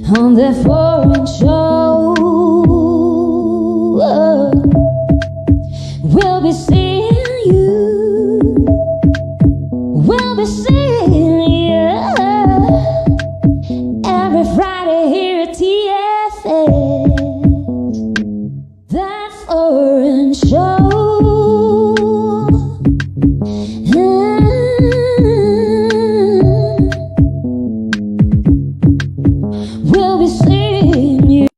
on that foreign show. We'll be seeing you. We'll be seeing you every Friday here at TFS. That foreign show. We'll be seeing you.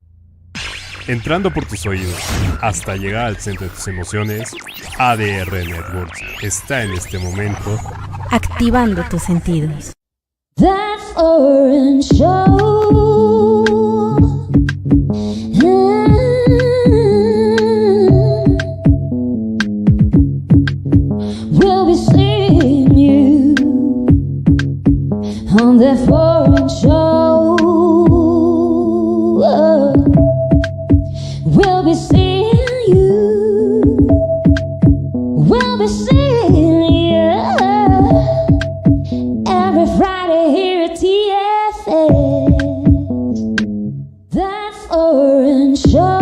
Entrando por tus oídos hasta llegar al centro de tus emociones, ADR Networks está en este momento activando tus sentidos. That foreign show. We'll be seeing you on that foreign show. We'll be seeing you. We'll be seeing you every Friday here at TFS. That foreign show.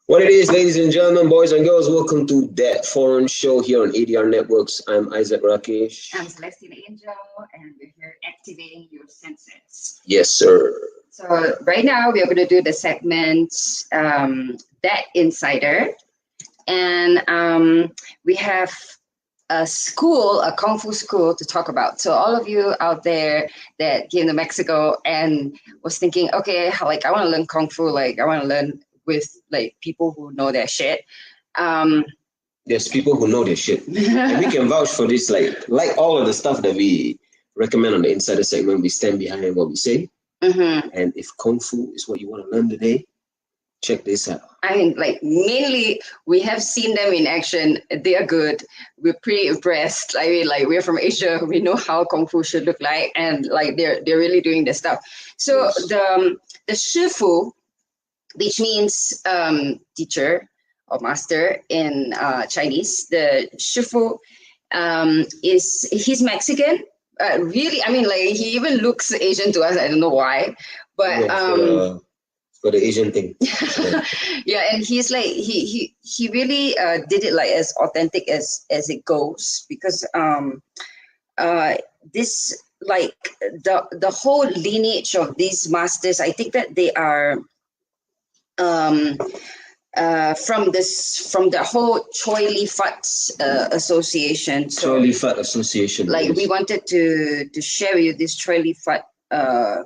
What it is, ladies and gentlemen, boys and girls, welcome to That Foreign Show here on ADR Networks. I'm Isaac Rakesh. I'm Celestina Angel, and we're here activating your senses. Yes, sir. So right now we're going to do the segment That Insider, and we have a school, a Kung Fu school to talk about. So all of you out there that came to Mexico and was thinking, okay, I want to learn Kung Fu, I want to learn with people who know their shit. There's people who know their shit. And we can vouch for this, like all of the stuff that we recommend on the Insider segment, we stand behind what we say. Mm-hmm. And if Kung Fu is what you want to learn today, check this out. I mean, mainly we have seen them in action. They are good. We're pretty impressed. I mean, we're from Asia. We know how Kung Fu should look like, and they're really doing their stuff. So yes. The Shifu, which means teacher or master in Chinese. The Shifu he's Mexican. Really, I mean, he even looks Asian to us. I don't know why, but yeah, for the Asian thing. Yeah, and he's he really did it as authentic as it goes, because this the whole lineage of these masters, I think that they are from the whole Choi Li Fat association. So, Choi Li Fat association. Yes. We wanted to share with you this Choi Li Fat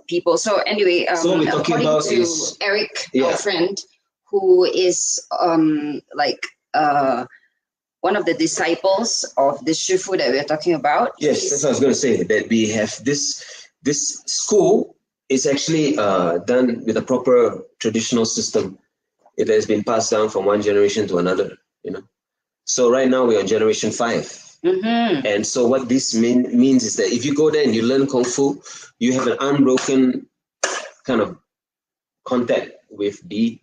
people. So anyway, so what we're talking about to is Eric, our friend, who is one of the disciples of the Shifu that we're talking about. Yes, that's what I was going to say. That we have this school is actually done with a proper traditional system. It has been passed down from one generation to another, So right now we're on generation 5. Mm-hmm. And so what this means is that if you go there and you learn Kung Fu, you have an unbroken kind of contact with the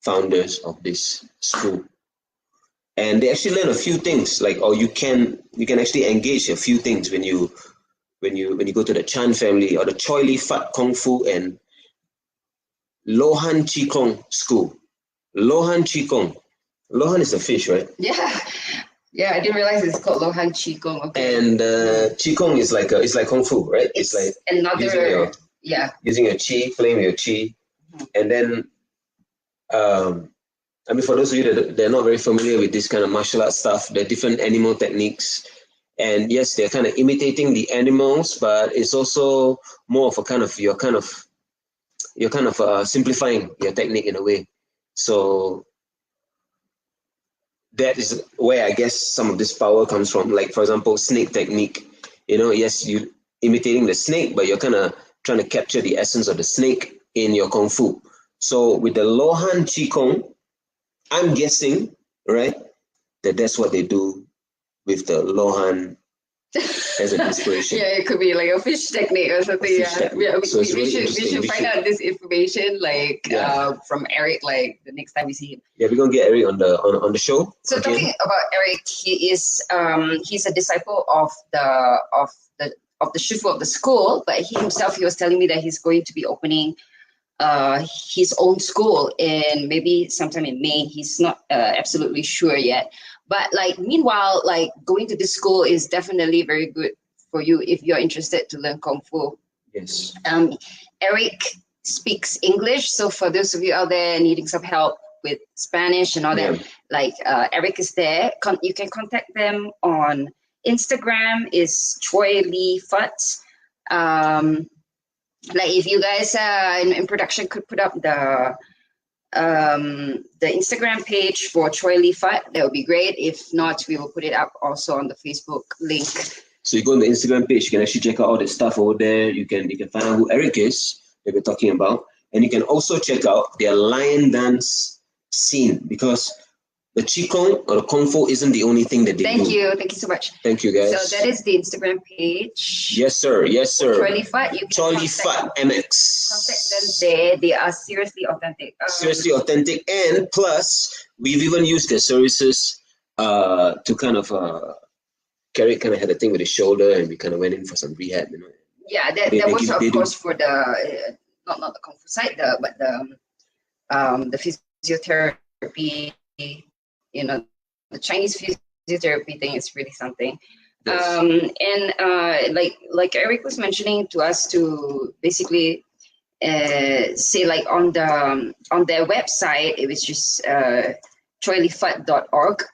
founders of this school. And they actually learn a few things, you can actually engage a few things when you go to the Chan family or the Choi Li Fat Kung Fu and Lohan Qigong school. Lohan Qigong. Lohan is a fish, right? Yeah. Yeah, I didn't realize it's called Lohan Qigong. Okay. And Qigong is it's like Kung Fu, right? It's like another using your qi, playing with your qi. Mm-hmm. And then for those of you that they're not very familiar with this kind of martial arts stuff, there are different animal techniques. And yes, they're kind of imitating the animals, but it's also more of you're kind of simplifying your technique in a way. So that is where I guess some of this power comes from. For example, snake technique. Yes, you imitating the snake, but you're kind of trying to capture the essence of the snake in your Kung Fu. So with the Lohan Qigong, I'm guessing, right, that's what they do with the Lohan as an inspiration. Yeah, it could be like a fish technique or something. fish technique. Yeah, So it's we really should interesting. We find should- out this information from Eric like the next time we see him. Yeah, we're gonna get Eric on the show. So again. talking about Eric, he is he's a disciple of the shifu of the school, but he was telling me that he's going to be opening his own school in maybe sometime in May. He's not absolutely sure yet. But like meanwhile, like going to this school is definitely very good for you if you're interested to learn Kung Fu. Yes. Eric speaks English, so for those of you out there needing some help with Spanish and all that, like Eric is there. You can contact them on Instagram. Is Choi Lee Fut. Like if you guys in production could put up the Instagram page for Choi Lee Fut, that would be great. If not, we will put it up also on the Facebook link. So you go on the Instagram page, you can actually check out all the stuff over there. You can find out who Eric is that we're talking about, and you can also check out their lion dance scene, because the Qigong or the Kung Fu isn't the only thing that they do. Thank you so much. Thank you, guys. So that is the Instagram page. Yes, sir. Yes, sir. Choi Lee Fut. You can Choi Lee contact Fut MX. them there. They are seriously authentic. Seriously authentic, and plus we've even used their services to kind of Carrie kind of had a thing with his shoulder, and we kind of went in for some rehab, you know. Yeah, that was of course for the not the Kung Fu side, but the physiotherapy. You know, the Chinese physiotherapy thing is really something. Yes. And like Eric was mentioning to us, to basically say like on their website, it was just choilifut.org.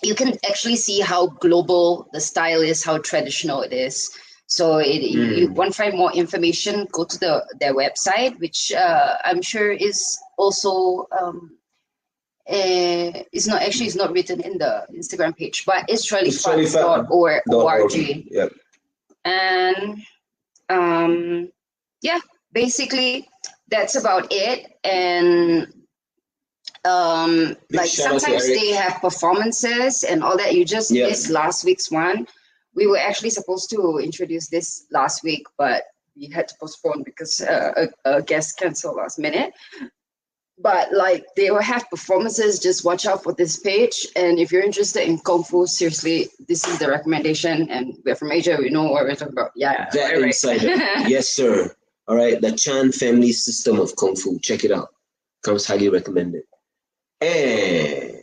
You can actually see how global the style is, how traditional it is. So you want to find more information, go to their website, which I'm sure is also it's not written in the Instagram page, but it's choilifut.org. Yep. And yeah, basically that's about it. And like sometimes they have performances and all that. You just missed last week's one. We were actually supposed to introduce this last week, but we had to postpone because a guest canceled last minute. But like they will have performances. Just watch out for this page. And if you're interested in Kung Fu, seriously, this is the recommendation. And we're from Asia, we know what we're talking about. Yeah, that insider. Yes, sir. All right, the Chan family system of Kung Fu. Check it out. Comes highly recommended. And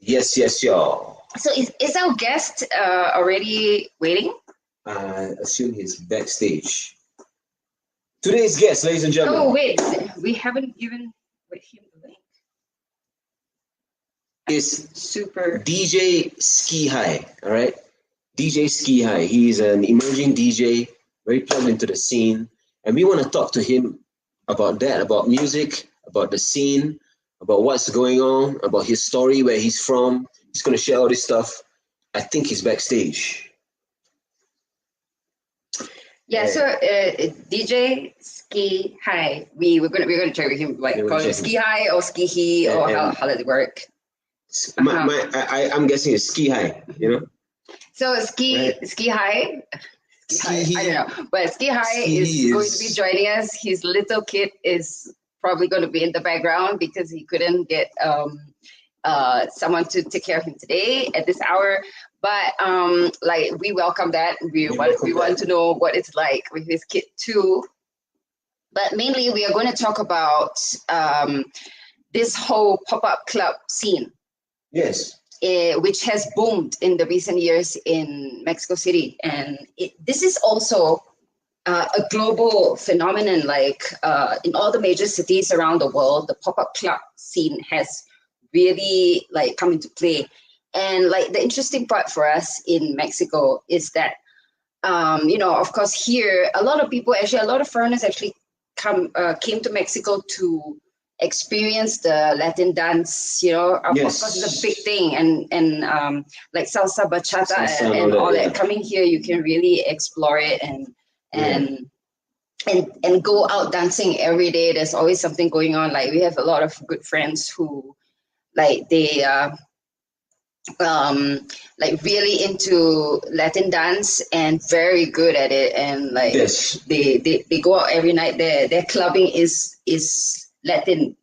yes, y'all. So is our guest already waiting? I assume he's backstage. Today's guest, ladies and gentlemen. Oh wait, we haven't given him the link. Is super DJ Ski High. All right, DJ Ski High. He's an emerging DJ, very plugged into the scene, and we want to talk to him about that, about music, about the scene, about what's going on, about his story, where he's from. He's going to share all this stuff. I think he's backstage. Yeah, so DJ Ski High, we're gonna try with him, like call it Ski High or Ski He, or how does it work? I'm guessing it's Ski High, you know. So Ski High, I don't know, but Ski High is going to be joining us. His little kid is probably going to be in the background because he couldn't get someone to take care of him today at this hour. But like we welcome that. We want to know what it's like with his kid too. But mainly we are going to talk about this whole pop-up club scene. Yes. Which has boomed in the recent years in Mexico City. And this is also a global phenomenon. Like in all the major cities around the world, the pop-up club scene has really like come into play. And like the interesting part for us in Mexico is that, you know, of course here, a lot of foreigners actually came to Mexico to experience the Latin dance, you know, of course it's a big thing. And like salsa, bachata and all that. Coming here, you can really explore it and go out dancing every day. There's always something going on. Like we have a lot of good friends who like like really into Latin dance and very good at it. And like Yes. they go out every night. Their clubbing is Latin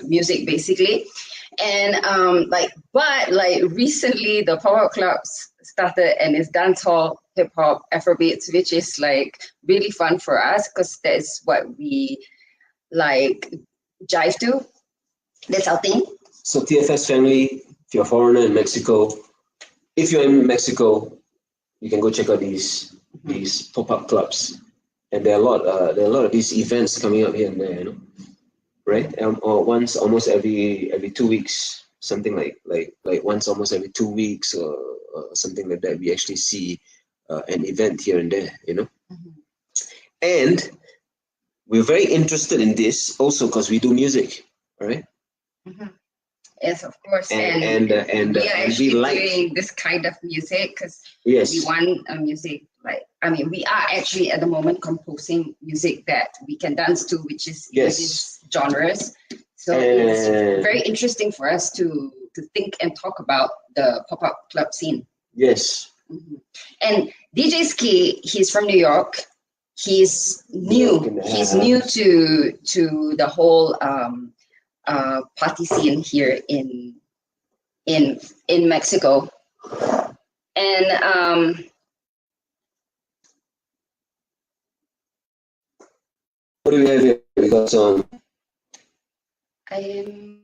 music basically. And but recently the pop-up clubs started, and it's dancehall, hip hop, Afrobeats, which is like really fun for us because that's what we like jive to. That's our thing. So TFS family, if you're a foreigner in Mexico, if you're in Mexico, you can go check out these pop-up clubs, and there are a lot of these events coming up here and there, right? Or once almost every 2 weeks, something like once almost every 2 weeks or something like that. We actually see an event here and there, and we're very interested in this also because we do music, right? Yes, of course. And we are actually we like doing this kind of music because yes, we want a music we are actually at the moment composing music that we can dance to, which is in these genres. So it's very interesting for us to think and talk about the pop-up club scene. Yes. And DJ Ski, he's from New York. He's new. He's new to the whole party scene here in Mexico. And what do we have here? We got some. I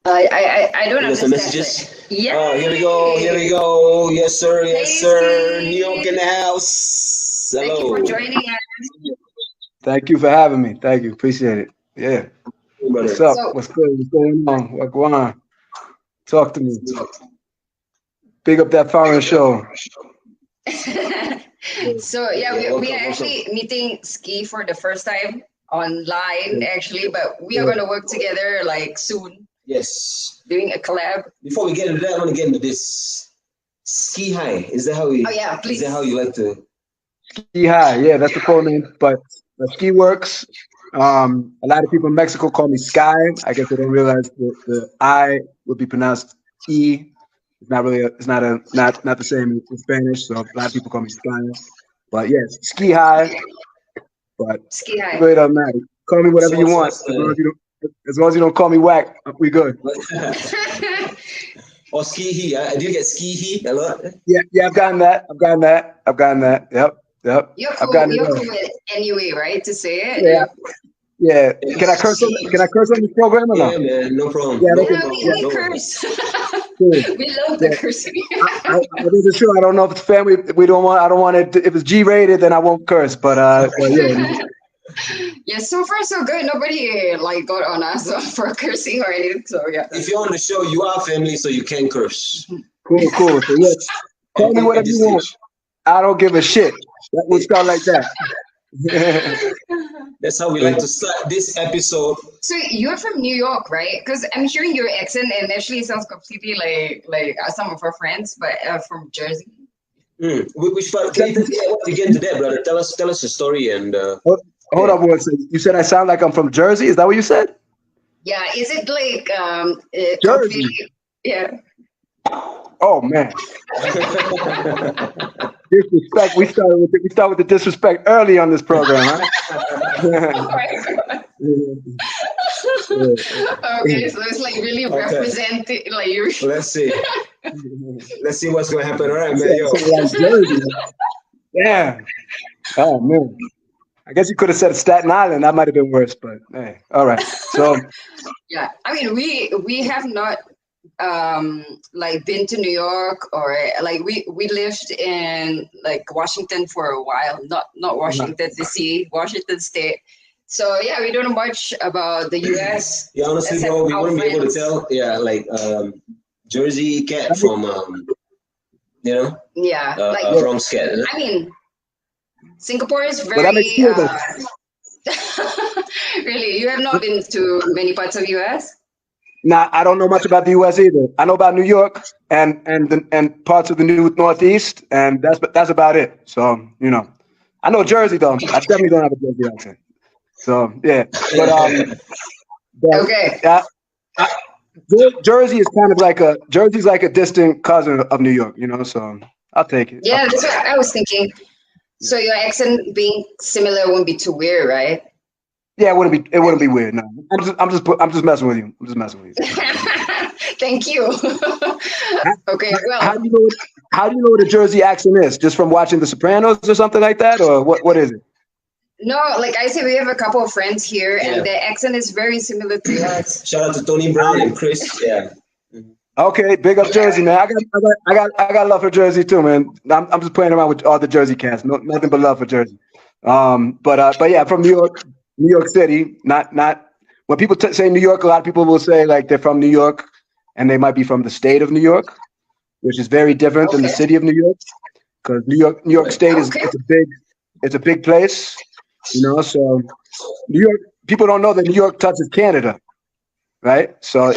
don't understand. Some messages. Yeah. Oh, here we go. Here we go. Yes, sir. Yes, Hey, sir. Steve. New York in the house. Hello. Thank you for joining us. Thank you for having me. Thank you. Appreciate it. Yeah. What's up? What's good? What's going on? What's going on? Talk to me. Big up that foreign show. So yeah, we are actually meeting Ski for the first time online actually, but we are going to work together like soon. Yes. Doing a collab. Before we get into that, I want to get into this. Ski high. Is that how we? Oh yeah, please. Is that how you like to? Ski high. Yeah, that's the full name. But Ski works. A lot of people in Mexico call me Sky. I guess they don't realize the I would be pronounced E. It's not really. It's not the same in Spanish. So a lot of people call me Sky. But yes, Ski high. But Ski high. Really doesn't matter. Call me whatever you want. As long as you don't call me whack, we good. Or ski he. Do you get ski he a lot? Yeah, I've gotten that. Yep. You're cool. You're cool with it anyway, right? To say it. Yeah. Can I curse on this program or not? Yeah, man, no problem. Yeah, we curse. We love the cursing. I wasn't sure. I don't know if it's family. I don't want it. If it's G-rated, then I won't curse. But yeah. Yeah, so far so good. Nobody got on us for cursing or anything. So yeah. If you're on the show, you are family, so you can curse. Cool. So yes, call me whatever you want. I don't give a shit. That would start like that. That's how we like to start this episode. So you're from New York, right? Because I'm hearing your accent, and actually it sounds completely like some of our friends, but from Jersey. Which part? Can you get into that, brother? Tell us your story and. Hold up one second. You said I sound like I'm from Jersey? Is that what you said? Yeah. Is it like Jersey? Yeah. Oh man. Disrespect. We start with the disrespect early on this program, huh? Oh my God. Okay, so it's like really representing like you. Let's see. Let's see what's gonna happen. All right, man. Yo. Like Jersey. Yeah. Oh man. I guess you could have said Staten Island. That might have been worse, but hey, all right. So yeah, I mean, we have not been to New York or we lived in Washington for a while, not Washington DC, Washington State. So yeah, we don't know much about the US. Yeah, honestly, bro, we wouldn't be able to tell. Yeah, Jersey cat from Bronx cat. I mean, Singapore is very. But that makes sense. Really, you have not been to many parts of US? Nah, I don't know much about the US either. I know about New York and parts of the New Northeast, and that's about it. So I know Jersey though. I definitely don't have a Jersey accent. So yeah, but okay. Jersey is Jersey's like a distant cousin of New York, you know. So I'll take it. Yeah, that's what I was thinking. So your accent being similar won't be too weird, right? Yeah, it wouldn't be weird. No, I'm just messing with you. I'm just messing with you. Thank you. Okay, well. How do you know what a Jersey accent is? Just from watching The Sopranos or something like that, or what is it? No, like I said, we have a couple of friends here, and their accent is very similar to yours. Shout out to Tony Brown and Chris. Yeah. Okay, big up Jersey, man. I got love for Jersey too, man. I'm just playing around with all the Jersey cats. Nothing but love for Jersey. But yeah, from New York City. Not when people say New York, a lot of people will say like they're from New York, and they might be from the state of New York, which is very different than the city of New York, because New York State is it's a big place, you know. So New York people don't know that New York touches Canada, right? So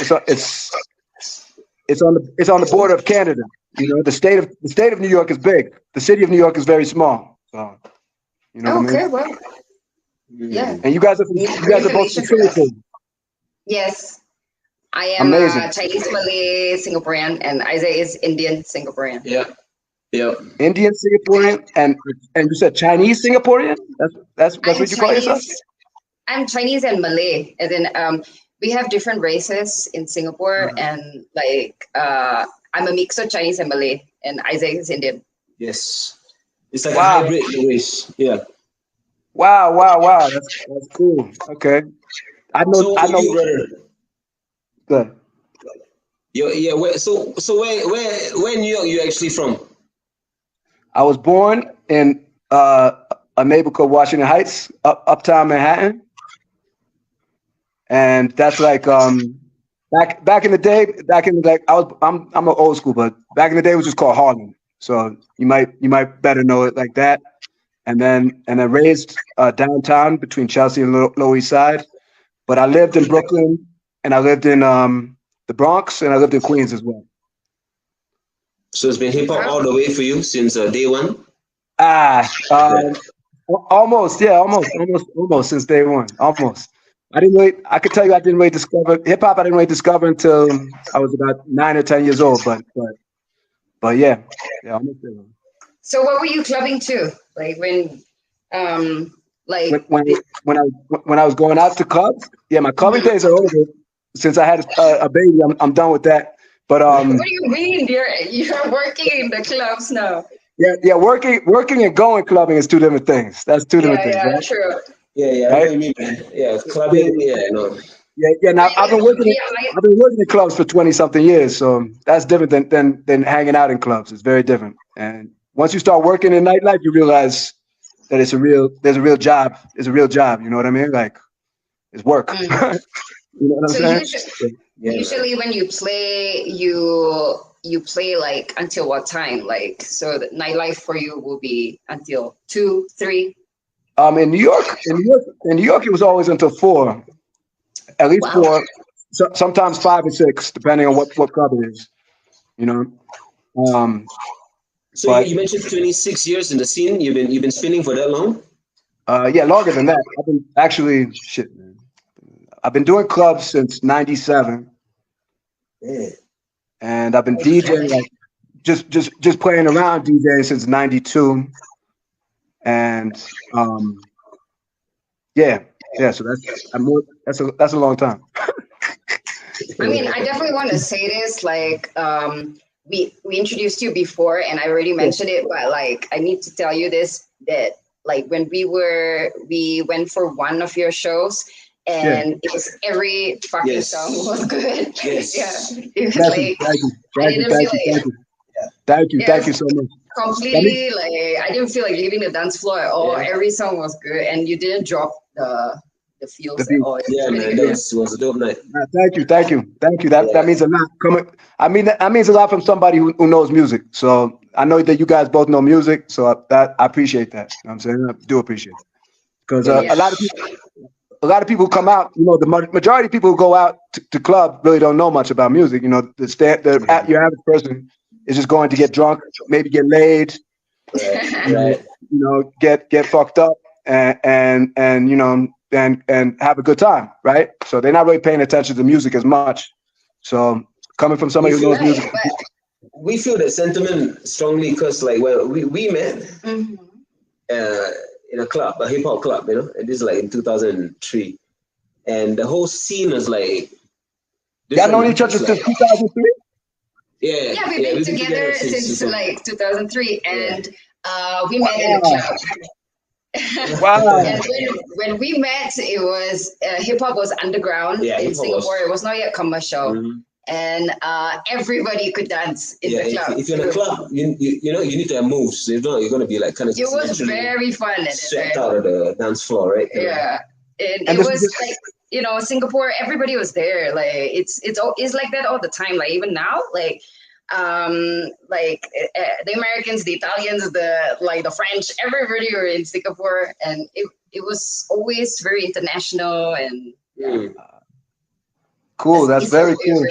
it's on the border of Canada. You know, the state of New York is big. The city of New York is very small. So you know what I mean? Well, yeah. And you guys are both from Singapore. Yes, I am Chinese, Malay, Singaporean, and Isaiah is Indian, Singaporean. Yeah. Indian, Singaporean, and you said Chinese, Singaporean. That's what you call yourself. I'm Chinese and Malay, as in we have different races in Singapore, and like I'm a mix of Chinese and Malay, and Isaac is Indian. Yes, it's like a hybrid race. Yeah. Wow. That's cool. Okay. I know. Good. Yeah. Where in New York you actually from? I was born in a neighborhood called Washington Heights, uptown Manhattan. And that's like back in the day, I'm an old school, but back in the day it was just called Harlem. So you might better know it like that. And then raised downtown between Chelsea and Lower East Side. But I lived in Brooklyn, and I lived in the Bronx, and I lived in Queens as well. So it's been hip hop all the way for you since day one? Almost since day one. Almost. I could tell you I didn't really discover hip hop. I didn't really discover until I was about 9 or 10 years old. But yeah, almost there. So what were you clubbing to? Like when when I was going out to clubs? Yeah, my clubbing days are over. Since I had a baby, I'm done with that. But what do you mean? You're working in the clubs now? Yeah. Working and going clubbing is two different things. That's two different things. Yeah, right? True. Yeah, right? I know what you mean, man. Yeah, clubbing. Yeah, no. Yeah. Now I've been working in clubs for 20-something years, so that's different than hanging out in clubs. It's very different. And once you start working in nightlife, you realize that there's a real job. It's a real job. You know what I mean? Like it's work. Mm-hmm. You know what I'm saying? Usually when you play, you play like until what time? Like, so the nightlife for you will be until 2, 3. In New York, it was always until 4, at least 4. So, sometimes 5 or 6, depending on what club it is. You know. So you mentioned 26 years in the scene. You've been spinning for that long? Yeah, longer than that. I've been man. I've been doing clubs since '97. Yeah. And I've been DJing, like just playing around DJing since '92. And yeah. So that's a long time. I mean, I definitely want to say this. Like, we introduced you before, and I already mentioned it, but like, I need to tell you this, that like when we went for one of your shows. And it was every fucking song was good. Yes. Yeah. It was Thank you so much. Completely, I didn't feel like leaving the dance floor at all. Yeah. Every song was good, and you didn't drop the feels at all. Yeah, man, that was a dope night. Thank you. That means a lot. That means a lot from somebody who knows music. So I know that you guys both know music, so I appreciate that. You know what I'm saying? I do appreciate it because a lot of people come out, you know, the majority of people who go out to club really don't know much about music. You know, your average person is just going to get drunk, maybe get laid, right. You know, get fucked up and you know, and have a good time, right? So they're not really paying attention to music as much. So coming from somebody who knows music, we feel that sentiment strongly because like when we met in a club, a hip hop club, you know, and this is like in 2003, and the whole scene was like. Y'all known each other since 2003? Yeah, we've been together since like 2003, and we met in a club. Wow. And when we met, it was hip hop was underground in Singapore. It was not yet commercial, and everybody could dance in the club. If you're in a club, you know you need to have moves. If not, you're gonna be like kind of. It was very fun. Swept out of the dance floor, right? Yeah, and it was like. You know, Singapore, everybody was there. Like it's like that all the time. Like even now, like the Americans, the Italians, the French, everybody were in Singapore, and it was always very international and cool. That's very cool.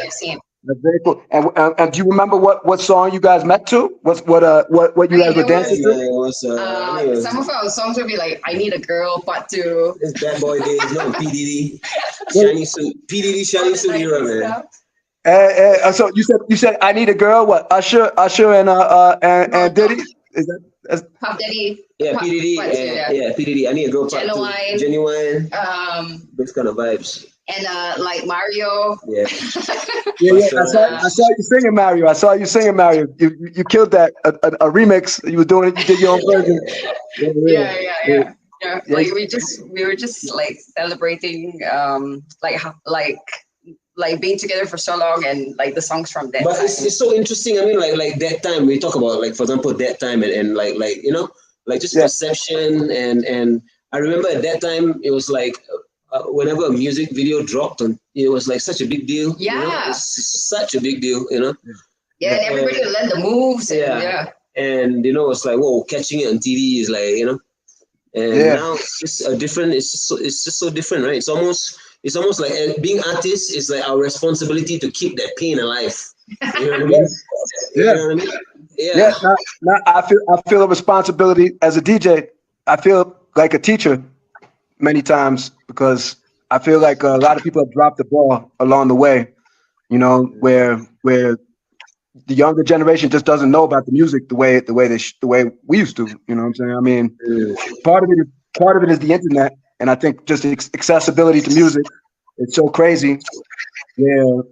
That's very cool. And do you remember what song you guys met to? What you guys were dancing to? Some of our songs would be like "I Need a Girl" Part 2. It's Bad Boy Days, no PDD, Shiny Suit, PDD, Shiny Suit era, man. So you said I Need a Girl. What Usher and Diddy? Is that Puff Daddy? Yeah, PDD. PDD. I Need a Girl Part 2. Genuine. Those kind of vibes. And like Mario. Yeah. I saw you singing Mario. You killed that a remix. You were doing it. You did your own version. Yeah. Like we were just like celebrating like being together for so long and like the songs from that. But it's so interesting. I mean, like that time we talk about, like, for example, that time and like you know, like just perception and I remember at that time it was like. Whenever a music video dropped, it was like such a big deal. Yeah, you know? It's such a big deal, you know. Yeah, and everybody would learn the moves. And you know, it's like, whoa, catching it on TV is like, you know. And now it's just a different. It's just so different, right? It's almost like being artists is like our responsibility to keep that pain alive. You know what I mean? You know what I mean? Yeah. Now I feel a responsibility as a DJ. I feel like a teacher. Many times, because I feel like a lot of people have dropped the ball along the way, you know, where the younger generation just doesn't know about the music the way we used to. You know what I'm saying? I mean, part of it is the internet, and I think just accessibility to music. It's so crazy.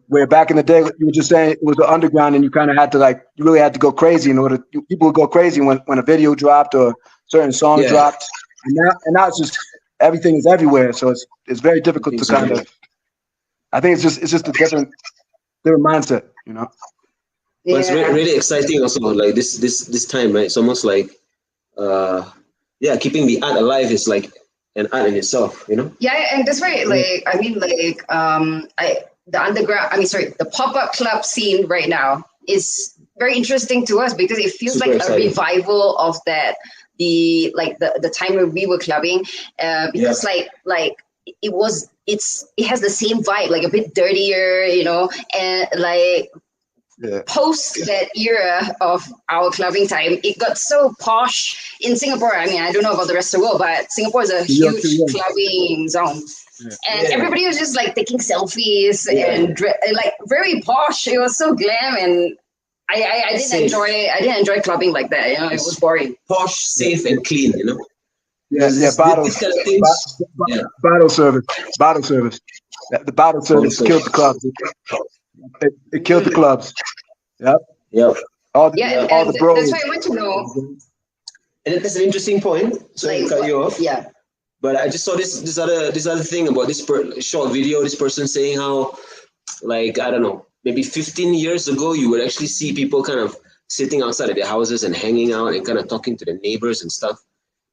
Where back in the day, you were just saying it was the underground, and you kind of had to you really had to go crazy in order. People would go crazy when a video dropped or a certain song dropped, and now it's just. Everything is everywhere, so it's very difficult to kind of. I think it's just a different mindset, you know. But it's really exciting also, like this time, right? It's almost like, keeping the art alive is like an art in itself, you know. Yeah, and that's why, like, I mean, like, the pop-up club scene right now is very interesting to us because it feels Super like exciting. A revival of that. The time when we were clubbing, because it has the same vibe, like a bit dirtier, you know, and like post that era of our clubbing time, it got so posh in Singapore. I mean, I don't know about the rest of the world, but Singapore is a huge clubbing zone. And everybody was just like taking selfies and like very posh. It was so glam, and I didn't enjoy clubbing like that. You know, it was boring. Posh, safe, and clean. You know. Bottle service. The bottle service killed the clubs. It killed the clubs. Yep. All the bros. That's why I want to know. And that's an interesting point. So I cut you off. Yeah. But I just saw this other thing about this short video. This person saying how, like, I don't know, maybe 15 years ago, you would actually see people kind of sitting outside of their houses and hanging out and kind of talking to the neighbors and stuff.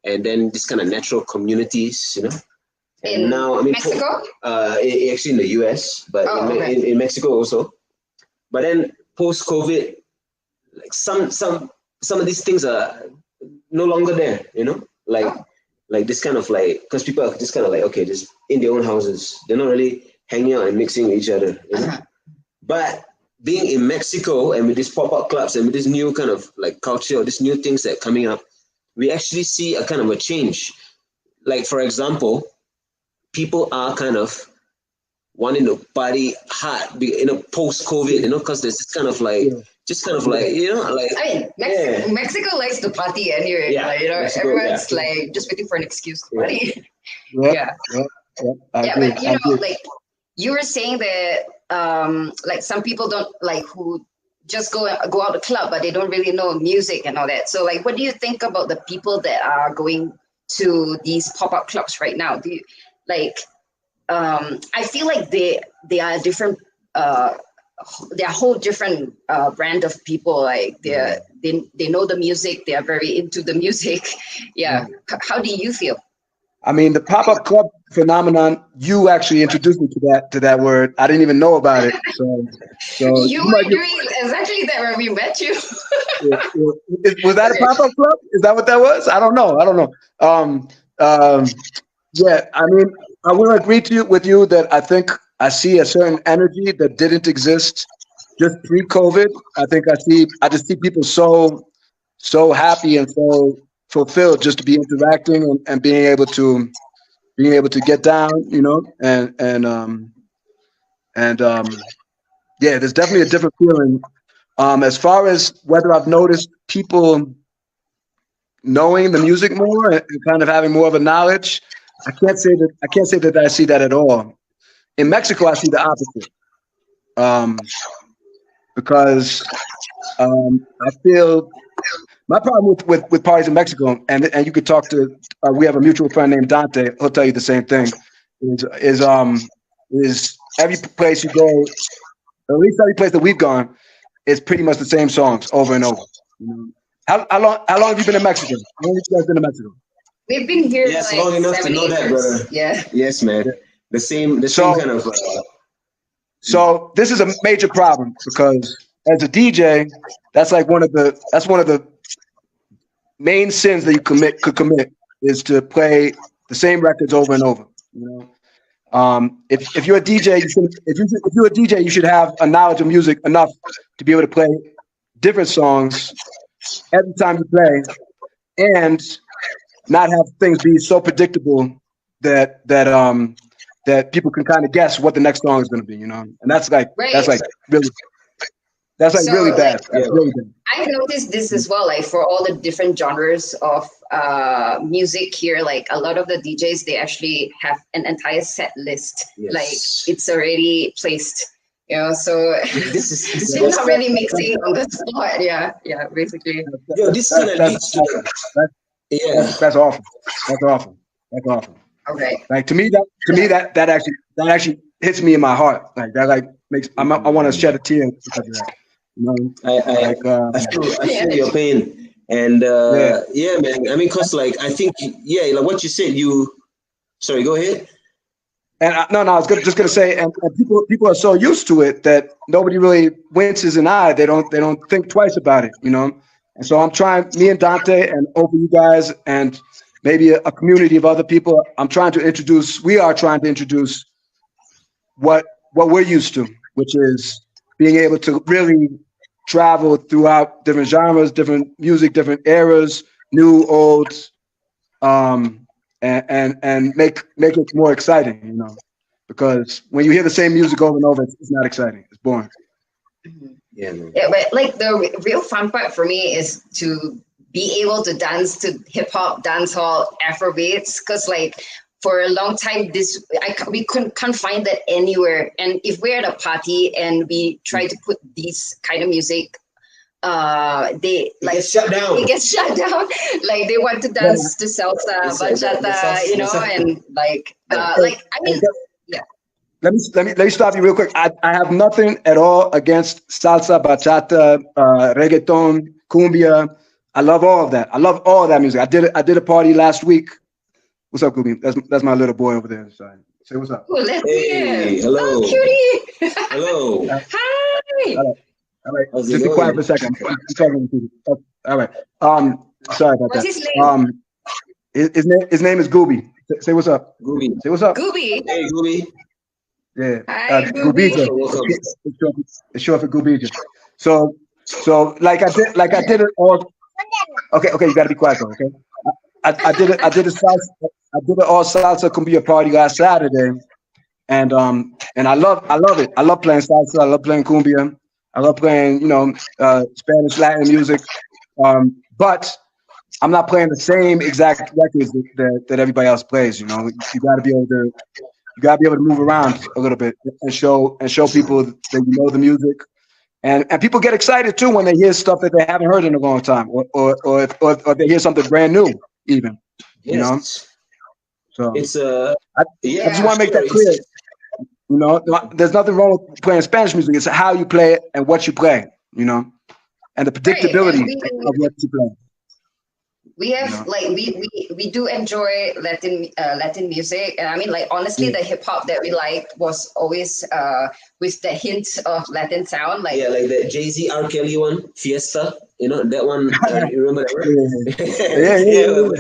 And then this kind of natural communities, you know. And in now, I mean, Mexico? Actually in the US, but in Mexico also. But then post-COVID, like some of these things are no longer there, you know, like this kind of like, because people are just kind of like, okay, just in their own houses, they're not really hanging out and mixing with each other, you know? But being in Mexico and with these pop-up clubs and with this new kind of like culture or these new things that are coming up, we actually see a kind of a change. Like, for example, people are kind of wanting to party hard, post-COVID, because there's this kind of like, just kind of like, like. I mean, Mexico likes to party anyway. Yeah, like, Mexico, everyone's like just waiting for an excuse to party. Yeah. I agree. But like you were saying that, like some people don't like who just go out the club, but they don't really know music and all that. So like, what do you think about the people that are going to these pop-up clubs right now? Do you like? I feel like they are different. They're a whole different brand of people. Like they know the music. They are very into the music. Yeah. How do you feel? I mean, the pop-up club phenomenon, you actually introduced me to that word. I didn't even know about it. So you were doing exactly that when we met you. Was that a pop-up club? Is that what that was? I don't know. Yeah, I mean, I will agree with you that I think I see a certain energy that didn't exist just pre-COVID. I just see people so happy and so fulfilled just to be interacting and being able to get down, yeah, there's definitely a different feeling. As far as whether I've noticed people knowing the music more and kind of having more of a knowledge, I can't say that I see that at all. In Mexico, I see the opposite. Because I feel my problem with parties in Mexico, and you could talk to, we have a mutual friend named Dante. He'll tell you the same thing. Is every place you go, at least every place that we've gone, it's pretty much the same songs over and over. How long have you been in Mexico? How long have you guys been in Mexico? We've been here Yes, like long enough to know that, brother. Yeah. Yes, man. The same kind of. So this is a major problem because as a DJ, that's one of the main sins that you could commit is to play the same records over and over. If you're a DJ, you should have a knowledge of music enough to be able to play different songs every time you play, and not have things be so predictable that people can kind of guess what the next song is going to be, and that's really bad. Really bad. I've noticed this as well, like for all the different genres of music here, like a lot of the DJs, they actually have an entire set list. Yes. Like it's already placed, so this is they're not really mixing on the spot. Yeah, basically. This kind of leads to that's awful. Okay. Like to me that actually hits me in my heart. Like that makes I want to shed a tear because of that. I feel your pain, and man. I mean, cause like I think like what you said. Sorry, go ahead. And I was just gonna say, and people are so used to it that nobody really winces an eye. They don't think twice about it, And so I'm trying, me and Dante, and over you guys, and maybe a community of other people. We are trying to introduce what we're used to, which is being able to really travel throughout different genres, different music, different eras, new, old, and make it more exciting, because when you hear the same music over and over, it's not exciting. It's boring. Yeah, man. Yeah, but like the real fun part for me is to be able to dance to hip hop, dancehall, Afrobeats, because like for a long time we can't find that anywhere. And if we're at a party and we try to put these kind of music, they like get shut down. It gets shut down. Like they want to dance to salsa, bachata, and like I mean. Let me stop you real quick. I have nothing at all against salsa, bachata, reggaeton, cumbia. I love all of that. I love all of that music. I did a party last week. What's up, Kubi? That's my little boy over there. Sorry. Say what's up. Oh, Hey, hello. Oh, cutie. Hello. Hi. All right. Just be quiet for a second. I'm talking to you. All right. Sorry about What's that. his name? His name is Gooby. Say what's up. Gooby. Say what's up. Gooby. Hey, Gooby. Yeah. Hi, Gooby. Welcome. It's short for Goobija. So like I did it all. Okay, you gotta be quiet though, okay? I did an all salsa cumbia party last Saturday, and I love it. I love playing salsa. I love playing cumbia. I love playing, Spanish Latin music. But I'm not playing the same exact records that everybody else plays. You got to be able to move around a little bit and show people that you know the music. And people get excited too when they hear stuff that they haven't heard in a long time, or they hear something brand new, even. Yes. So It's I just want to make that clear. There's nothing wrong with playing Spanish music. It's how you play it and what you play. And the predictability of what you play. We have we do enjoy Latin music, and I mean, like, honestly, the hip hop that we liked was always with the hint of Latin sound, like like the Jay-Z R. Kelly one, Fiesta. That one. You remember that one?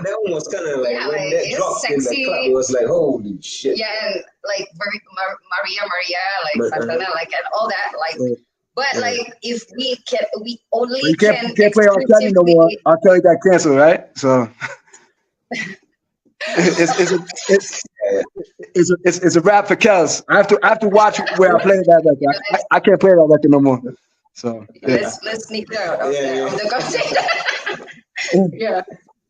That one was kind of like when that dropped sexy. In the club. It was like, holy shit. Yeah, and like Maria, like Santana, like, and all that, like. But like, if we only you can't play R. Kelly no more. R. Kelly got canceled, right? So it's a wrap for Kels. I have to watch where I play that record. I can't play that record no more. So let's sneak that out of the conversation.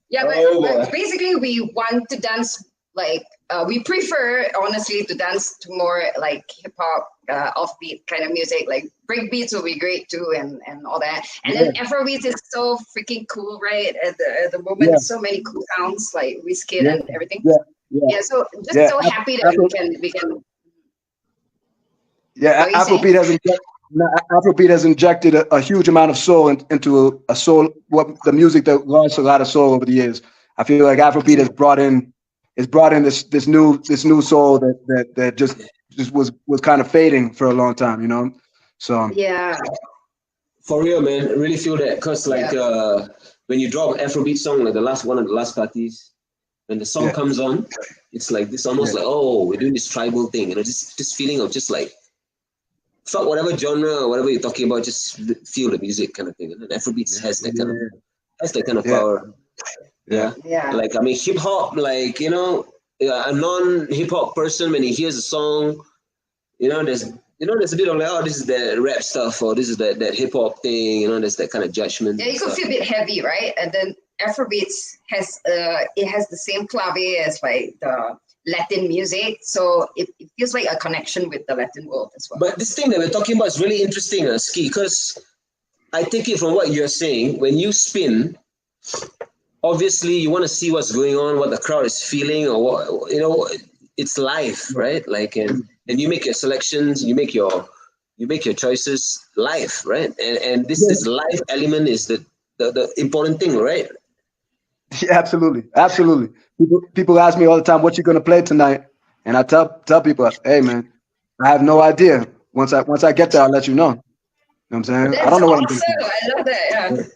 But basically, we want to dance like. We prefer, honestly, to dance to more like hip hop, offbeat kind of music. Like break beats will be great too, and all that. And then Afrobeats is so freaking cool, right? At the moment, so many cool sounds like Wizkid and everything. So just so happy that we can. Yeah, Afrobeat has injected a huge amount of soul into a soul. The music that lost a lot of soul over the years. I feel like Afrobeat has brought in this new soul that just was kind of fading for a long time, So for real, man, I really feel that because when you drop an Afrobeat song, like one of the last parties, when the song comes on, it's like this almost like, oh, we're doing this tribal thing, just this feeling of just like fuck whatever genre or whatever you're talking about, just feel the music kind of thing. And Afrobeat has that kind of power. Yeah. Like, I mean, hip hop, like, a non-hip hop person, when he hears a song, there's a bit of like, oh, this is the rap stuff, or this is that hip hop thing, there's that kind of judgment. Yeah, you could feel a bit heavy, right? And then Afrobeats has the same clave as like the Latin music, so it feels like a connection with the Latin world as well. But this thing that we're talking about is really interesting, Ski, because I take it from what you're saying, when you spin, obviously you want to see what's going on, what the crowd is feeling, or what, it's live, right? Like, and you make your selections, you make your choices live, right? And this live element is the important thing, right? Yeah, absolutely. People ask me all the time, what you gonna play tonight? And I tell people, hey man, I have no idea. Once I get there, I'll let you know. You know what I'm saying? That's I don't know what awesome. I love that.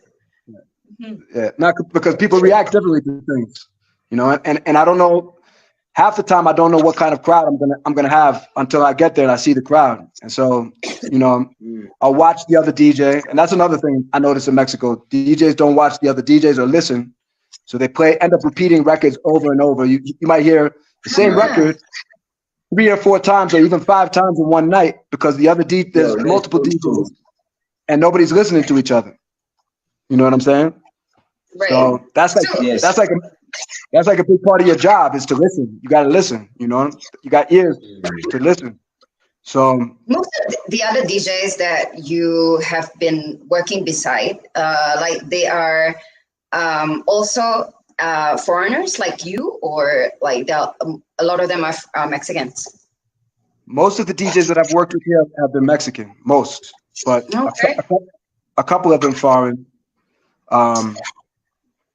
Yeah, not because people react differently to things, and I don't know. Half the time, I don't know what kind of crowd I'm gonna have until I get there and I see the crowd. And so, I'll watch the other DJ, and that's another thing I noticed in Mexico. DJs don't watch the other DJs or listen, so they end up repeating records over and over. You might hear the same record 3 or 4 times, or even 5 times in one night, because there's multiple DJs, and nobody's listening to each other. You know what I'm saying? Right. So that's like a big part of your job is to listen. You got to listen. You got ears to listen. So most of the other DJs that you have been working beside, like they are also foreigners like you, or like a lot of them are Mexicans. Most of the DJs that I've worked with here have been Mexican. Most, but a couple have been foreign.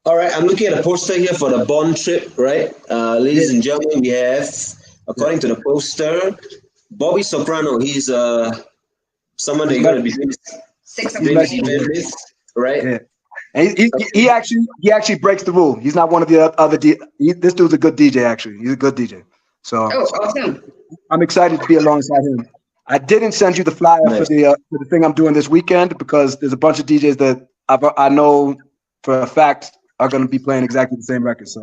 All right, I'm looking at a poster here for the Bond trip, right? Ladies and gentlemen, we have, according to the poster, Bobby Soprano. He's someone that you're going to be doing with, right? Yeah. And he actually breaks the rule. He's not one of the other this dude's a good DJ, actually. He's a good DJ. So awesome. I'm excited to be alongside him. I didn't send you the flyer for the thing I'm doing this weekend because there's a bunch of DJs that I know for a fact are going to be playing exactly the same record. So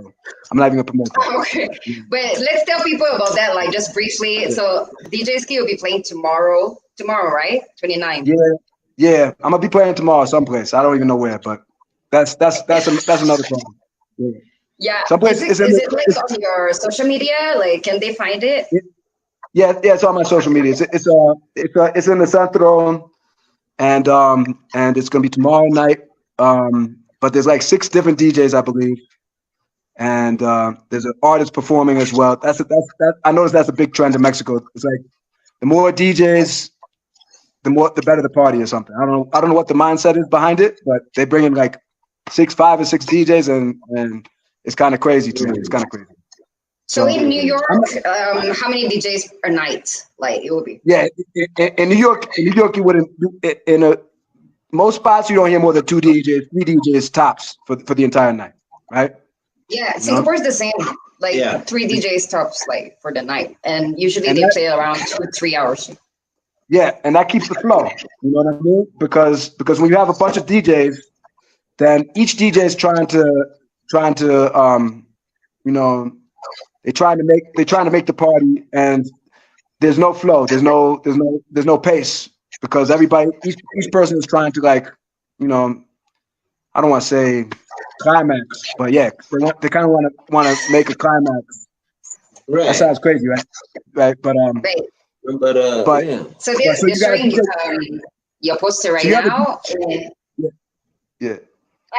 I'm not even going to promote that. Okay, but let's tell people about that, like just briefly. So DJ Ski will be playing tomorrow, right? 29. Yeah. I'm gonna be playing tomorrow someplace. I don't even know where, but that's another problem. Yeah. Someplace is it like on your social media? Like, can they find it? Yeah, it's on my social media. It's in the Centro, and it's gonna be tomorrow night. But there's like 6 different DJs, I believe, and there's an artist performing as well. I noticed that's a big trend in Mexico. It's like the more DJs, the better the party or something. I don't know what the mindset is behind it, but they bring in like 5 or 6 DJs, and it's kind of crazy to me. It's kind of crazy. So in New York, how many DJs a night? Like it will be? Yeah, in New York, you wouldn't. Most spots you don't hear more than 2 DJs, 3 DJs tops for the entire night, right? Yeah, Singapore's the same. Like 3 DJs tops, like for the night, and usually they play around 2-3 hours. Yeah, and that keeps the flow. You know what I mean? Because when you have a bunch of DJs, then each DJ is trying to they're trying to make the party, and there's no flow, there's no pace, because each person is trying to, like, I don't want to say climax, but yeah, they kind of want to make a climax. Right. That sounds crazy, right? Right, but yeah. So they're showing your poster right now. Yeah.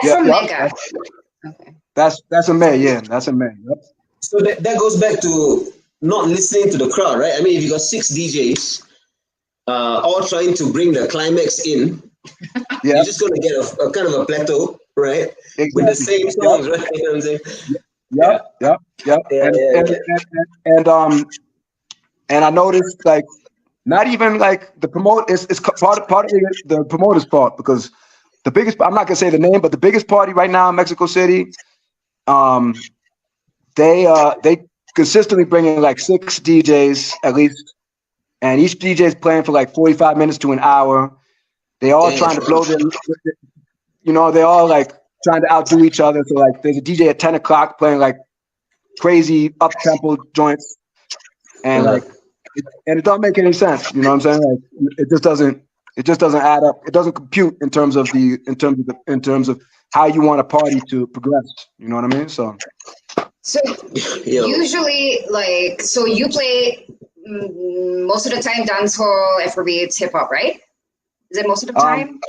That's from Mega. Okay. That's a May, yeah. That's a May. Yep. So that goes back to not listening to the crowd, right? I mean, if you got 6 DJs all trying to bring the climax in, you're just going to get a kind of a plateau, right? Exactly. With the same songs, right? You know what I'm saying? Yep. And I noticed, like, not even like the it's part of the promoter's fault, because the biggest, I'm not gonna say the name, but the biggest party right now in Mexico City, they consistently bring in like 6 DJs at least, and each DJ is playing for like 45 minutes to an hour. They all trying to blow they're all like trying to outdo each other. So like there's a DJ at 10 o'clock playing like crazy up-tempo joints, and like it don't make any sense. You know what I'm saying? Like it just doesn't add up. It doesn't compute in terms of how you want a party to progress. You know what I mean? So usually, like, so you play most of the time dancehall, Afrobeats, hip hop, right? Is it most of the time?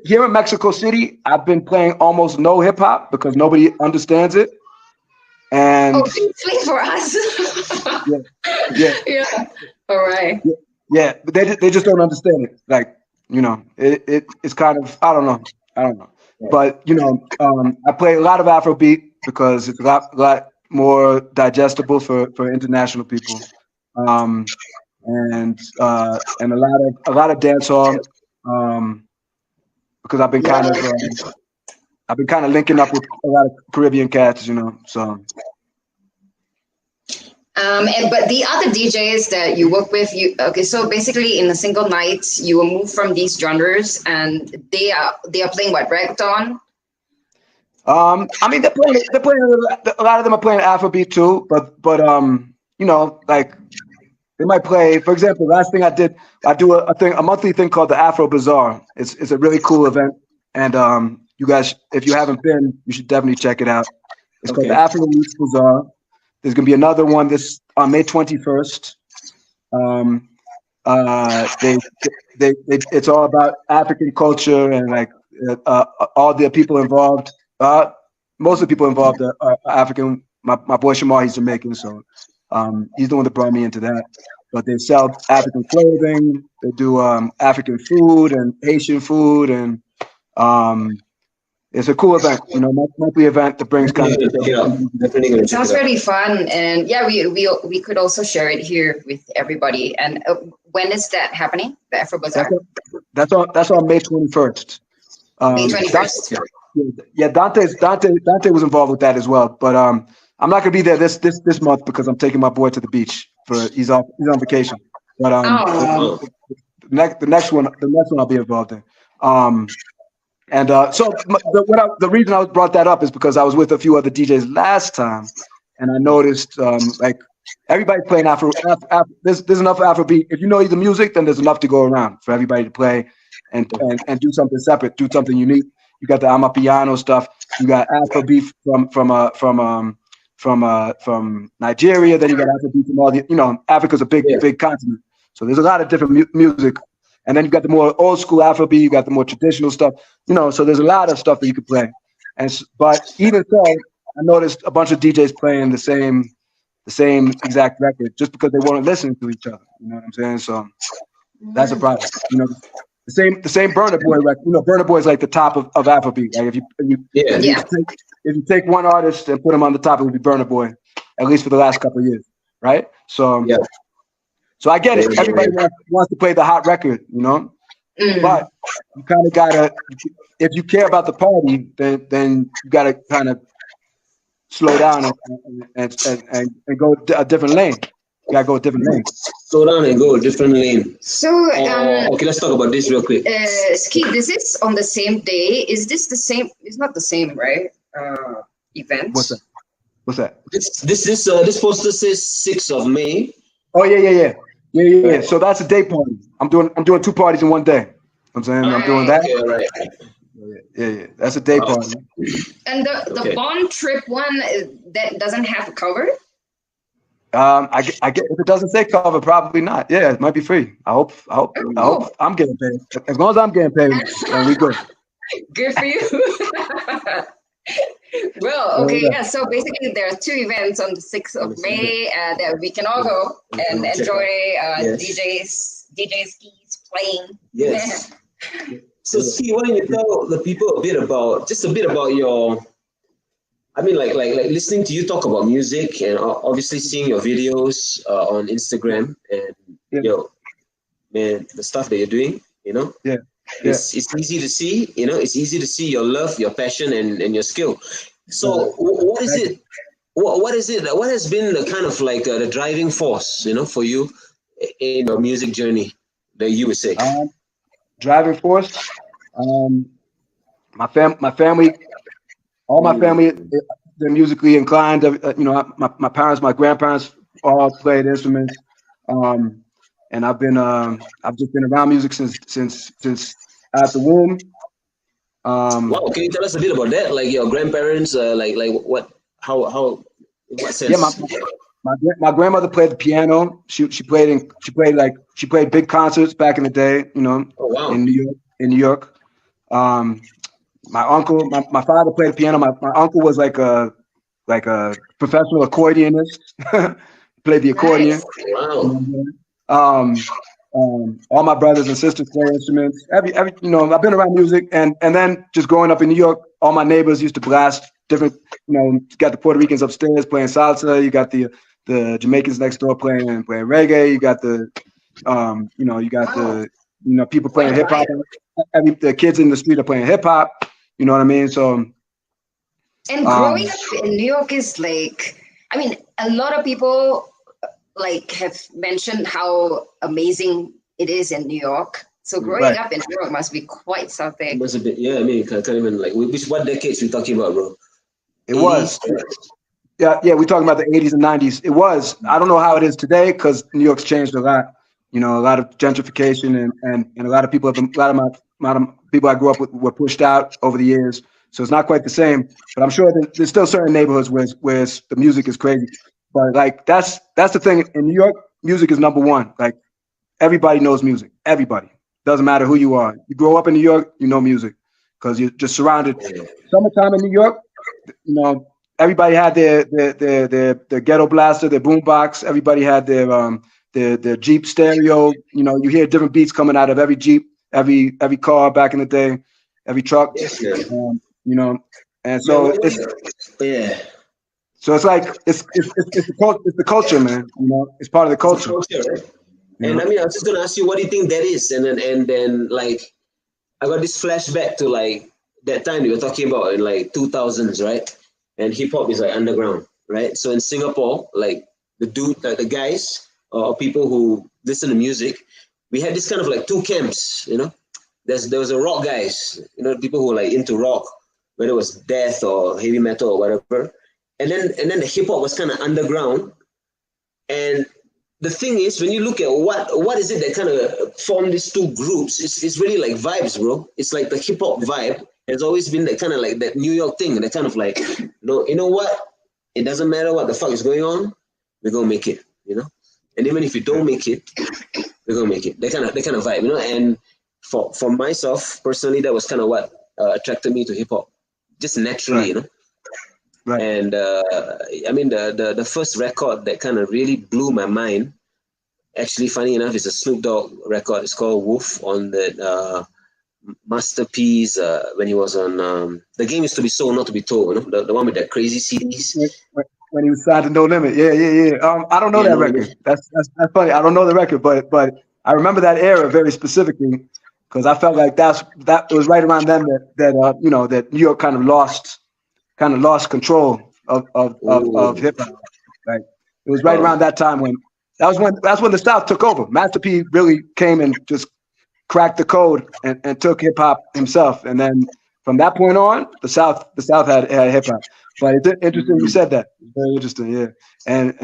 Here in Mexico City, I've been playing almost no hip hop because nobody understands it. And please play for us. Yeah. All right. Yeah, but they just don't understand it. Like, it's kind of, I don't know. But I play a lot of Afrobeat because it's a lot more digestible for international people, and a lot of dancehall, because I've been kind of linking up with a lot of Caribbean cats, so. But the other DJs that you work with, so basically in a single night, you will move from these genres, and they are playing what, reggaeton? I mean, they're playing a lot of them are playing Afrobeat too, but like they might play. For example, last thing I did, I do a monthly thing called the Afro Bazaar. It's a really cool event, and you guys, if you haven't been, you should definitely check it out. It's called the Afro Roots Bazaar. There's gonna be another one this on May 21st. It's all about African culture, and like all the people involved. Most of the people involved are African. My boy Shamar, he's Jamaican, so he's the one that brought me into that. But they sell African clothing. They do African food and Haitian food, and it's a cool event, monthly event that brings kind of. It sounds really fun, and yeah, we could also share it here with everybody. And when is that happening? The Afro Bazaar. That's on May 21st. May 21st. Yeah, Dante was involved with that as well, but I'm not gonna be there this month because I'm taking my boy to the beach he's on vacation. But the next one I'll be involved in. And the reason I brought that up is because I was with a few other DJs last time, and I noticed like everybody playing Afro. There's enough Afrobeat. If you know the music, then there's enough to go around for everybody to play and do something separate, do something unique. You got the Amapiano stuff. You got Afrobeat from Nigeria. Then you got Afrobeat from all the Africa's a big continent. So there's a lot of different music. And then you got the more old school Afrobeat, you got the more traditional stuff, so there's a lot of stuff that you could play. But even so, I noticed a bunch of DJs playing the same exact record just because they weren't listening to each other. You know what I'm saying? So that's a problem. The same Burna Boy record. Burna Boy is like the top of Afrobeat. Like if you take one artist and put him on the top, it would be Burna Boy, at least for the last couple of years, right? So So I get it. Everybody wants to play the hot record, but you kind of gotta. If you care about the party, then you gotta kind of slow down and go a different lane. You gotta go a different lane. Slow down and go a different lane. So okay, let's talk about this real quick. Ski, this is on the same day. Is this the same? It's not the same, right? Event. What's that? This poster says 6th of May. Oh yeah. So that's a day party. I'm doing 2 parties in one day. I'm saying I'm doing that. Okay, right. Yeah. That's a day party. And the Bond Trip one that doesn't have a cover. I get if it doesn't say cover, probably not. Yeah, it might be free. I hope I'm getting paid. As long as I'm getting paid, then we good. Good for you. Well, okay, yeah. So basically, there are 2 events on the 6th of May that we can all go and enjoy DJ Ski's playing. Yes. So, Ski, why don't you tell the people a bit about your? I mean, like listening to you talk about music and obviously seeing your videos on Instagram and man, the stuff that you're doing, It's easy to see, it's easy to see your love, your passion, and your skill. So what is it? What is it? What has been the kind of like the driving force, for you in your music journey that you would say? Driving force. My family, all my family, they're musically inclined. My parents, my grandparents all played instruments. And I've just been around music since out the womb. Wow, can you tell us a bit about that? Like your grandparents, what? How? In what sense? Yeah, my grandmother played the piano. She played big concerts back in the day. Oh, wow. In New York. My uncle, my father played the piano. My uncle was like a professional accordionist. Played the accordion. Nice. Wow. All my brothers and sisters play instruments. I've been around music, and then just growing up in New York, all my neighbors used to blast different. You got the Puerto Ricans upstairs playing salsa. You got the Jamaicans next door playing reggae. You got the people playing hip hop. The kids in the street are playing hip hop. You know what I mean? So. And growing up in New York is like, a lot of people have mentioned how amazing it is in New York. So growing up in New York must be quite something. It must have been, can't even what decades we talking about, bro? It 80s? Was. Yeah, we're talking about the 80s and 90s. It was. I don't know how it is today because New York's changed a lot. A lot of gentrification and a lot of people people I grew up with were pushed out over the years. So it's not quite the same. But I'm sure there's still certain neighborhoods where the music is crazy. But that's the thing in New York. Music is number one. Like everybody knows music. Everybody. Doesn't matter who you are. You grow up in New York, you know music because you're just surrounded. Summertime in New York, everybody had their ghetto blaster, their boombox. Everybody had their Jeep stereo. You hear different beats coming out of every Jeep, every car back in the day, every truck. And so So it's like it's the culture, man. It's part of the culture. Right? And I was just gonna ask you, what do you think that is? And then I got this flashback to that time you were talking about in 2000s, right? And hip hop is underground, right? So in Singapore, the guys or people who listen to music, we had this kind of 2 camps, The there was a rock guys, you know, people who were like into rock, whether it was death or heavy metal or whatever. And then the hip hop was kind of underground. And the thing is, when you look at what is it that kind of formed these two groups, it's really like vibes, bro. It's like the hip hop vibe has always been that kind of like that New York thing, that kind of like, you know what? It doesn't matter what the fuck is going on, we're gonna make it, you know. And even if you don't make it, we're gonna make it. That kind of vibe, you know. And for myself personally, that was kind of what attracted me to hip hop, just naturally, you know. Right. And I mean, the first record that kind of really blew my mind, actually, funny enough, is a Snoop Dogg record. It's called Wolf on the Masterpiece when he was on The Game Is to Be Sold, Not to Be Told, you know, the one with that crazy CDs. When he was signed to No Limit, yeah. I don't know that record. That's funny. I don't know the record, but I remember that era very specifically because I felt like that it was right around then that you know, that New York kind of lost control of hip hop. Like it was right around that time when that's when the South took over. Master P really came and just cracked the code and took hip hop himself. And then from that point on, the South had hip hop. But it's interesting you said that. It's very interesting, yeah. And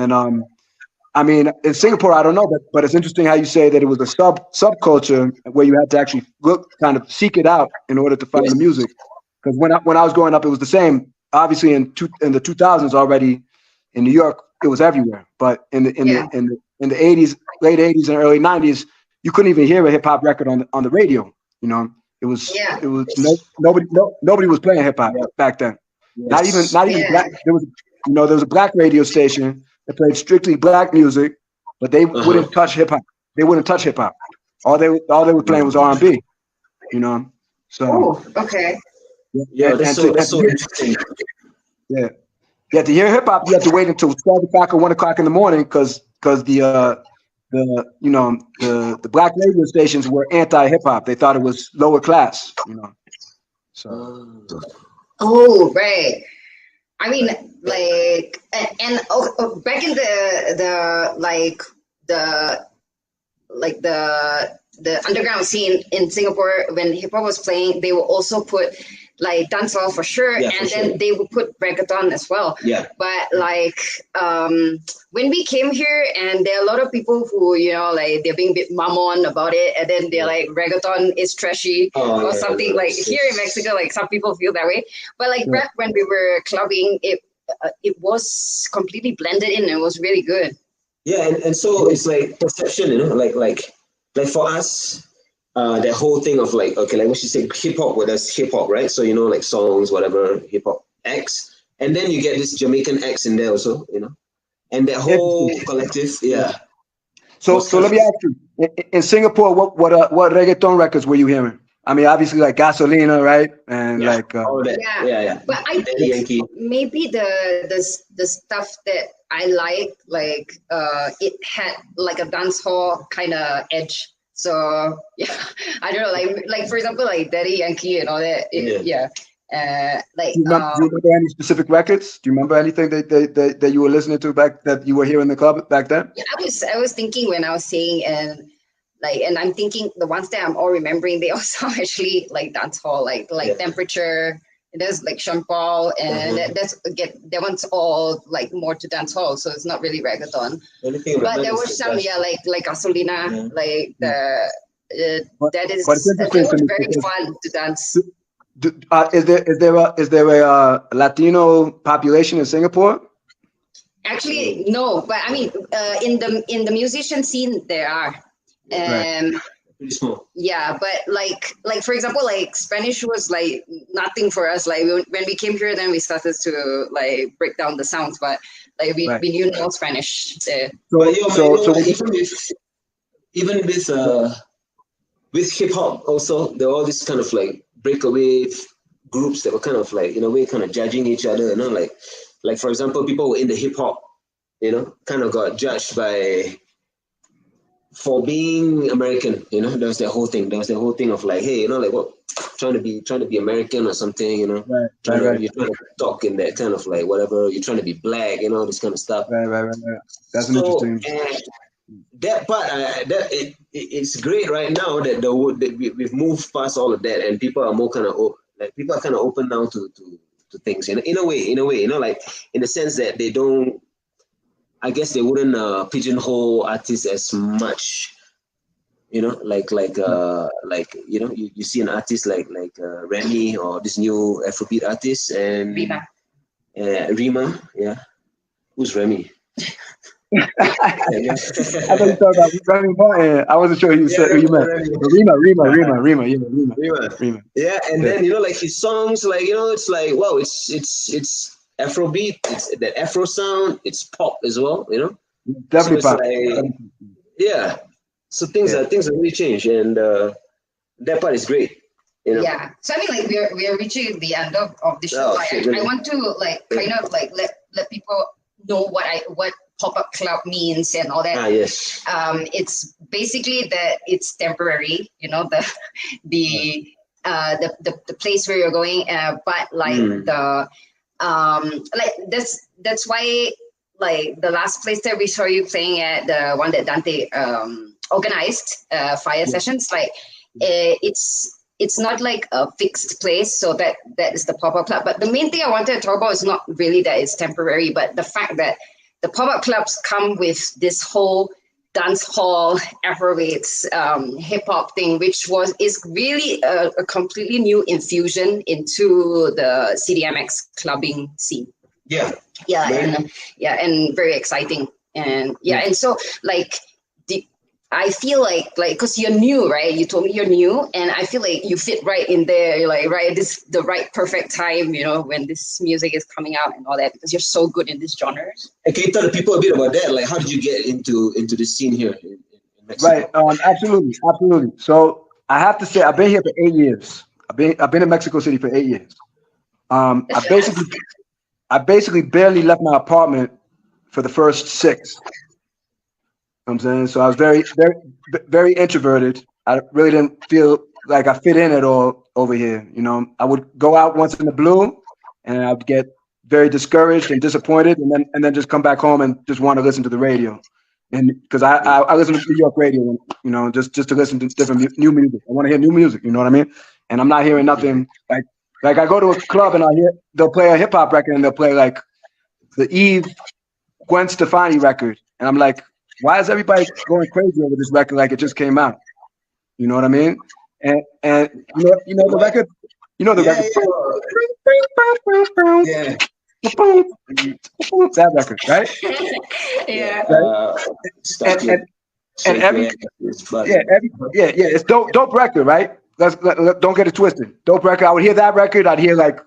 I mean, in Singapore, I don't know, but it's interesting how you say that it was a subculture where you had to actually kind of seek it out in order to find the music. Because when I was growing up, it was the same. Obviously, in the 2000s already, in New York, it was everywhere. But in the 80s, late 80s and early 90s, you couldn't even hear a hip hop record on the radio. You know, it was nobody was playing hip hop back then. Yes. Not even black. There was a black radio station that played strictly black music, but they wouldn't touch hip hop. They wouldn't touch hip hop. All they were playing was R&B. You know, so okay. Yeah, that's so interesting. Yeah, to hear hip hop, you have to wait until 12 o'clock or 1 o'clock in the morning because the black radio stations were anti hip hop. They thought it was lower class. You know, so. Oh, right. I mean, like, and back in the underground scene in Singapore, when hip hop was playing, they will also put like dancehall for sure, then they would put reggaeton as well. Yeah. But like when we came here, and there are a lot of people who, you know, like they're being a bit mamon about it, and then they're like reggaeton is trashy or something. Like here in Mexico, like some people feel that way. But like back when we were clubbing, it was completely blended in. It was really good. Yeah, and so it's like perception, you know, like for us. That whole thing of like, okay, like what you say, hip hop, well, there's hip hop, right? So, you know, like songs, whatever, hip hop X. And then you get this Jamaican X in there also, you know, and that whole collective, So let me ask you, in Singapore, what reggaeton records were you hearing? I mean, obviously like Gasolina, right? And like all that. Yeah. But I think maybe the stuff that I like it had like a dancehall kind of edge. So yeah, I don't know, like for example, like Daddy Yankee and all that. Like. Do you remember any specific records? Do you remember anything that you were listening to that you were hearing in the club back then? Yeah, I was thinking when I was saying and I'm thinking the ones that I'm all remembering, they also actually like dancehall, like Temperature. There's like Sean Paul, and that one's all like more to dance hall, so it's not really reggaeton. But there was some, like Gasolina, like that was very fun to dance. Is there a Latino population in Singapore? Actually, no, but I mean, in the musician scene there are. Pretty small. Yeah, but like for example, like Spanish was like nothing for us. Like when we came here, then we started to like break down the sounds, but like we knew no Spanish. Even with hip hop, also there were all these kind of like breakaway groups that were kind of like, in a way, kind of judging each other. You know, like for example, people were in the hip hop, you know, kind of got judged for being American, you know. There was the whole thing of like, hey, you know, like what, trying to be American or something, you know. You're trying to talk in that kind of like whatever, you're trying to be black, you know, this kind of stuff. Right. That's interesting. that part, it's great right now that we've moved past all of that, and people are more kind of people are kind of open now to things in a way, like in the sense that they don't. I guess they wouldn't pigeonhole artists as much. Like you see an artist like Remy or this new Afrobeat artist and Rima, yeah. Who's Remy? I thought you talked about Remy Martin. I wasn't sure who you meant. Rima. Yeah, and then like his songs, like it's like wow, it's Afrobeat, it's that Afro sound, it's pop as well, Definitely so pop. like, yeah. So things are really changed, and that part is great. Yeah. So I mean, like we're reaching the end of the show. I want to like kind of like let people know what pop-up club means and all that. Yes. It's basically that it's temporary. The place where you're going, but like like that's why like the last place that we saw you playing at, the one that Dante organized, fire sessions, like it's not like a fixed place, so that is the pop-up club. But the main thing I wanted to talk about is not really that it's temporary, but the fact that the pop-up clubs come with this whole dance hall, Afrobeats, hip-hop thing, which is really a completely new infusion into the CDMX clubbing scene. And very exciting, and and so like I feel like because you're new, right? You told me you're new, and I feel like you fit right in there. You're like the right perfect time, when this music is coming out and all that, because you're so good in these genres. And can you tell the people a bit about that? Like, how did you get into the scene here in Mexico? Right. Absolutely. So I have to say, I've been here for 8 years. I've been in Mexico City for 8 years. I basically barely left my apartment for the first 6. You know what I'm saying? So I was very, very, very introverted. I really didn't feel like I fit in at all over here. I would go out once in the blue, and I'd get very discouraged and disappointed, and then just come back home and just want to listen to the radio. And because I listen to New York radio, just to listen to different new music. I want to hear new music. You know what I mean? And I'm not hearing nothing like I go to a club and they'll play a hip hop record, and they'll play like the Eve Gwen Stefani record, and I'm like, why is everybody going crazy over this record like it just came out? You know what I mean? And the record, record. Yeah. That record, right? Yeah. It's dope record, right? Don't get it twisted. Dope record. I would hear that record. I'd hear like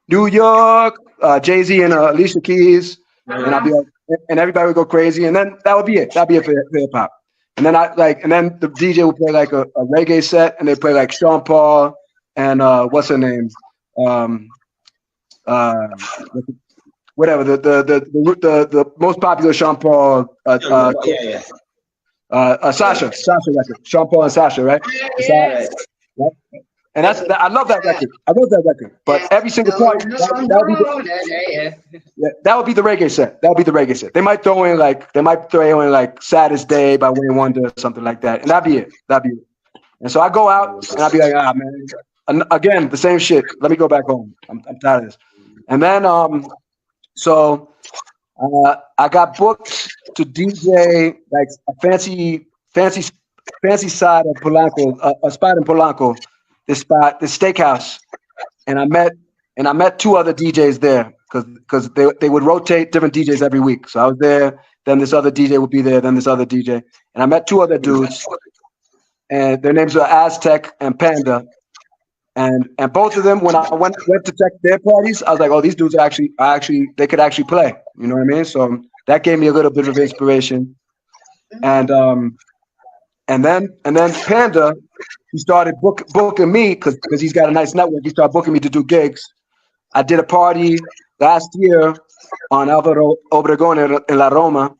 New York, Jay-Z and Alicia Keys, and I'd be like, and everybody would go crazy, and then that would be it. That'd be it for hip hop. And then then the DJ would play like a reggae set, and they play like Sean Paul and what's her name, whatever the most popular Sean Paul, Sasha record, Sean Paul and Sasha, right? Yeah. Right? And I love that record. But every single point, that would be the reggae set. That would be the reggae set. They might throw in like Saddest Day by Wayne Wonder or something like that, and that'd be it. And so I go out and I'd be like, man, and again the same shit. Let me go back home. I'm tired of this. And then so I got booked to DJ like a fancy side of Polanco, a spot in Polanco. This steakhouse, and I met 2 other DJs there because they would rotate different DJs every week. So I was there, then this other DJ would be there, then this other DJ, and I met 2 other dudes, and their names were Aztec and Panda, and both of them, when I went to check their parties, I was like, oh, these dudes are they could actually play. You know what I mean? So that gave me a little bit of inspiration, and then Panda, he started booking me because he's got a nice network. He started booking me to do gigs. I did a party last year on Álvaro Obregón in La Roma,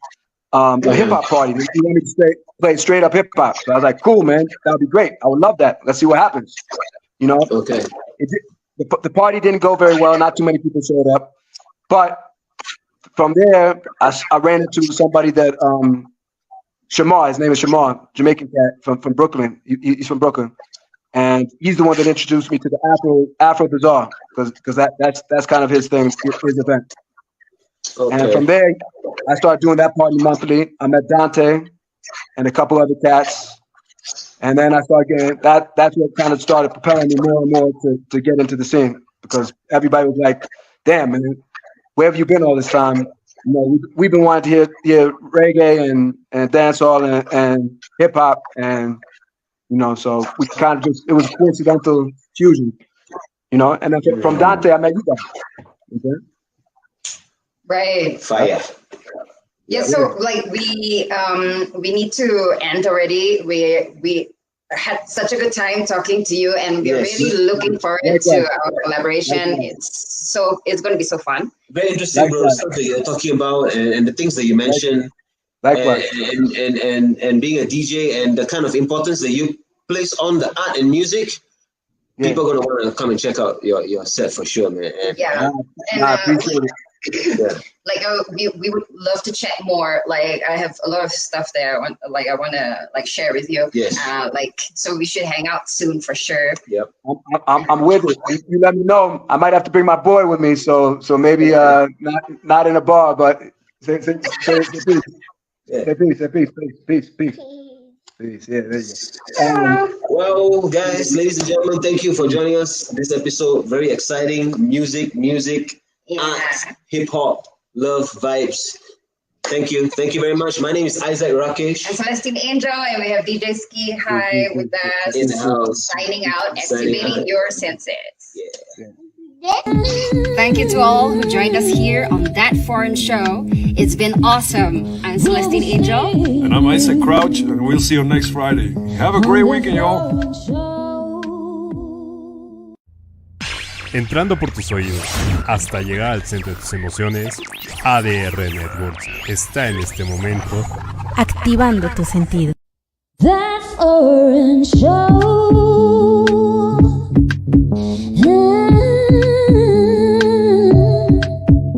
a hip hop party. He wanted me to play straight up hip hop. So I was like, cool, man, that would be great. I would love that. Let's see what happens. Okay. The party didn't go very well. Not too many people showed up. But from there, I ran into somebody that Shamar. His name is Shamar, Jamaican cat from Brooklyn. He's from Brooklyn, and he's the one that introduced me to the Afro Bazaar because that's kind of his thing, his event. Okay. And from there, I started doing that party monthly. I met Dante and a couple other cats. And then I started getting that's what kind of started propelling me more and more to get into the scene, because everybody was like, damn, man, where have you been all this time? You know, we've been wanting to hear reggae and dancehall and hip hop, and you know, so we kind of it was a coincidental fusion, you know. And then from Dante, I met you guys. Okay? Right. Fire. Yeah, so like we need to end already. We had such a good time talking to you, and we're really looking forward to our collaboration. It's going to be so fun. Very interesting, bro. Stuff that you're talking about, and the things that you mentioned, and being a DJ, and the kind of importance that you place on the art and music. Yeah. People are gonna want to come and check out your set for sure, man. And I appreciate it. Yeah. Like we would love to chat more. Like I have a lot of stuff there. I want to share with you. Yes. So we should hang out soon for sure. Yep. I'm with it. You let me know. I might have to bring my boy with me. So maybe not in a bar, but say peace. Say peace. Peace. Yeah, there you go. Well, guys, ladies and gentlemen, thank you for joining us. This episode, very exciting. Music. Art, hip hop, love, vibes. Thank you very much. My name is Isaac Rakesh. I'm Celestine Angel, and we have DJ Ski High with us. In the house. Signing out, activating your senses. Yeah. Thank you to all who joined us here on That Foreign Show. It's been awesome. I'm Celestine Angel. And I'm Isaac Crouch, and we'll see you next Friday. Have a great weekend, y'all. Entrando por tus oídos hasta llegar al centro de tus emociones, ADR Networks está en este momento activando tus sentidos. That foreign show.